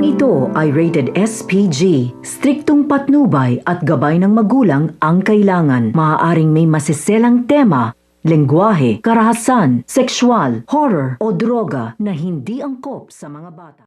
Pelikulang ito ay rated SPG. Striktong patnubay at gabay ng magulang ang kailangan. Maaaring may masiselang tema, lengguwahe, karahasan, sexual, horror o droga na hindi angkop sa mga bata.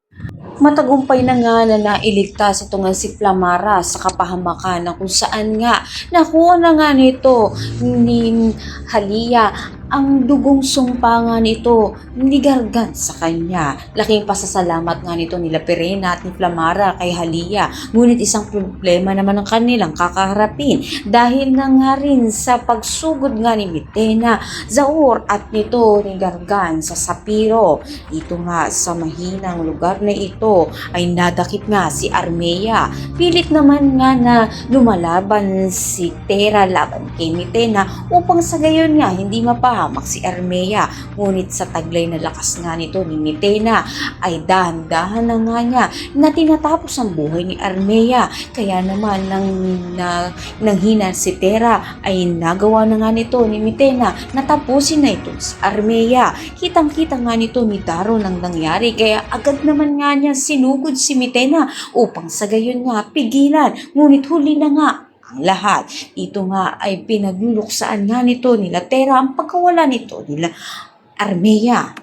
Matagumpay na nga na nailigtas ito nga si Flamara sa kapahamakan na kung saan nga nakuha na nga nito ni Halia ang dugong sumpa nga nito ni Gargan sa kanya. Laking pasasalamat nga nito nila Pirena at ni Flamara kay Halia. Ngunit isang problema naman ang kanilang kakaharapin dahil na nga rin sa pagsugod nga ni Mitena, Zaur at nito ni Gargan sa Sapiro. Ito nga sa mahinang lugar na ito ay nadakip nga si Armea. Pilit naman nga na lumalaban si Tera laban kay Mitena upang sa gayon nga hindi mapahamak si Armea. Ngunit sa taglay na lakas nga nito ni Mitena ay dahan-dahan na nga niya na tinatapos ang buhay ni Armea. Kaya naman nang hina si Tera ay nagawa na nga nito ni Mitena na tapusin na ito si Armea. Kitang-kita nga nito ni Daro nang nangyari kaya agad naman nga niya sinugod si Mitena upang sa gayon nga pigilan. Ngunit huli na nga ang lahat. Ito nga ay pinagluluksaan nga nito nila Tera ang pagkawala nito nila Armea.